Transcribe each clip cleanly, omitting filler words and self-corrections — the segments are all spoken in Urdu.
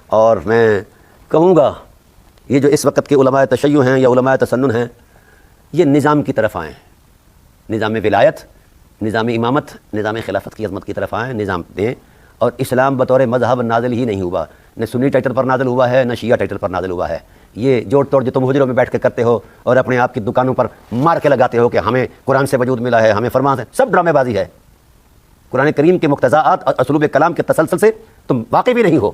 اور میں کہوں گا یہ جو اس وقت کے علماء تشیع ہیں یا علماء تسنن ہیں، یہ نظام کی طرف آئیں، نظام ولایت، نظام امامت، نظام خلافت کی عظمت کی طرف آئیں، نظام دیں. اور اسلام بطور مذہب نازل ہی نہیں ہوا، نہ سنی ٹائٹل پر نازل ہوا ہے، نہ شیعہ ٹائٹل پر نازل ہوا ہے. یہ جوڑ توڑ جو تم حجروں میں بیٹھ کے کرتے ہو اور اپنے آپ کی دکانوں پر مار کے لگاتے ہو کہ ہمیں قرآن سے وجود ملا ہے، ہمیں فرمان ہے، سب ڈرامے بازی ہے. قرآن کریم کے مقتضاءات اور اسلوب کلام کے تسلسل سے تم واقف بھی نہیں ہو،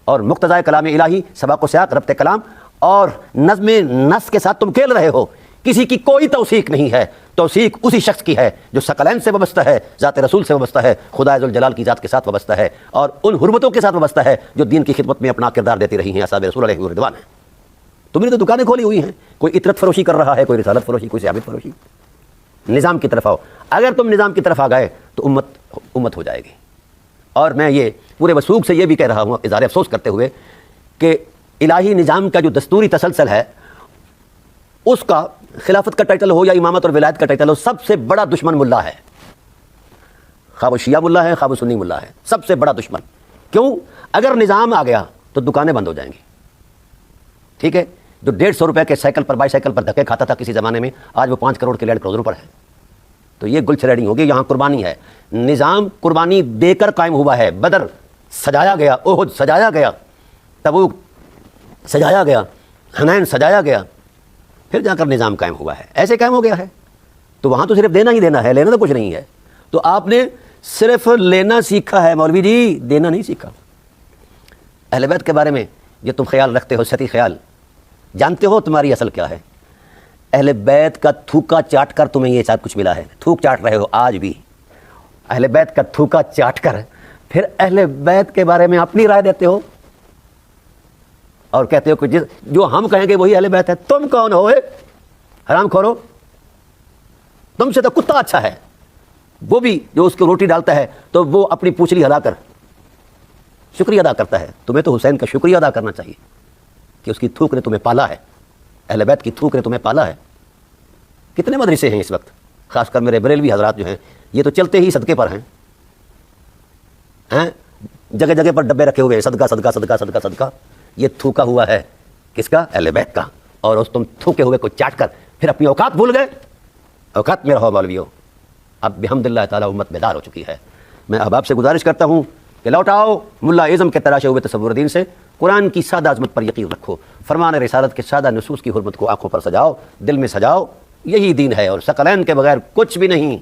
اور مقتضاء کلام الہی، سباق و سیاق، ربط کلام اور نظم نص کے ساتھ تم کھیل رہے ہو. کسی کی کوئی توثیق نہیں ہے، توثیق اسی شخص کی ہے جو ثقلین سے وابستہ ہے، ذات رسول سے وابستہ ہے، خدا ذوالجلال کی ذات کے ساتھ وابستہ ہے، اور ان حرمتوں کے ساتھ وابستہ ہے جو دین کی خدمت میں اپنا کردار دیتی رہی ہیں اصحاب رسول علیہ رضوان ہیں. تم نے تو دکانیں کھولی ہوئی ہیں، کوئی اطرت فروشی کر رہا ہے، کوئی رسالت فروشی، کوئی ثابت فروشی. نظام کی طرف آؤ. اگر تم نظام کی طرف آ گئے تو امت ہو جائے گی. اور میں یہ پورے وثوق سے یہ بھی کہہ رہا ہوں اظہار افسوس کرتے ہوئے کہ الہی نظام کا جو دستوری تسلسل ہے اس کا خلافت کا ٹائٹل ہو یا امامت اور ولایت کا ٹائٹل ہو، سب سے بڑا دشمن ملا ہے. خواہ وہ شیعہ ملا ہے، خواہ وہ سنی ملا ہے، سب سے بڑا دشمن. کیوں؟ اگر نظام آ گیا تو دکانیں بند ہو جائیں گی. ٹھیک ہے، جو 150 روپے کے سائیکل پر بائی سائیکل پر دھکے کھاتا تھا کسی زمانے میں، آج وہ 5 کروڑ کے لینڈ کروزروں پر ہے. تو یہ گل چھریڑی ہوگی، یہاں قربانی ہے. نظام قربانی دے کر قائم ہوا ہے. بدر سجایا گیا، احد سجایا گیا، تبوک سجایا گیا، حنین سجایا گیا، پھر جا کر نظام قائم ہوا ہے. ایسے قائم ہو گیا ہے تو وہاں تو صرف دینا ہی دینا ہے، لینا تو کچھ نہیں ہے. تو آپ نے صرف لینا سیکھا ہے مولوی جی، دینا نہیں سیکھا. اہل بیت کے بارے میں جو تم خیال رکھتے ہو، سطحی خیال، جانتے ہو تمہاری اصل کیا ہے؟ اہل بیت کا تھوکا چاٹ کر تمہیں یہ سب کچھ ملا ہے. تھوک چاٹ رہے ہو آج بھی، اہل بیت کا تھوکا چاٹ کر پھر اہل بیت کے بارے میں اپنی رائے دیتے ہو اور کہتے ہو کہ جو ہم کہیں گے وہی اہل بیت ہے. تم کون ہو حرام کھورو؟ تم سے تو کتا اچھا ہے. وہ بھی جو اس کو روٹی ڈالتا ہے تو وہ اپنی پوچھلی ہلا کر شکریہ ادا کرتا ہے. تمہیں تو حسین کا شکریہ ادا کرنا چاہیے کہ اس کی تھوک نے تمہیں پالا ہے، اہل بیت کی تھوک نے تمہیں پالا ہے. کتنے مدرسے ہیں اس وقت، خاص کر میرے بریلوی حضرات جو ہیں، یہ تو چلتے ہی صدقے پر ہیں. جگہ جگہ پر ڈبے رکھے ہوئے ہیں، صدقہ صدقہ صدقہ صدقہ صدقہ. یہ تھوکا ہوا ہے کس کا؟ اہل بیت کا. اور اس تم تھوکے ہوئے کو چاٹ کر پھر اپنی اوقات بھول گئے. اوقات میں رہو مولویو. اب بحمد اللہ تعالیٰ امت بیدار ہو چکی ہے. میں اب آپ سے گزارش کرتا ہوں کہ لوٹ آؤ ملا اعظم کے تراشے ہوئے تصور دین سے. قرآن کی سادہ عظمت پر یقین رکھو، فرمان رسالت کے سادہ نصوص کی حرمت کو آنکھوں پر سجاؤ، دل میں سجاؤ. یہی دین ہے اور ثقلین کے بغیر کچھ بھی نہیں.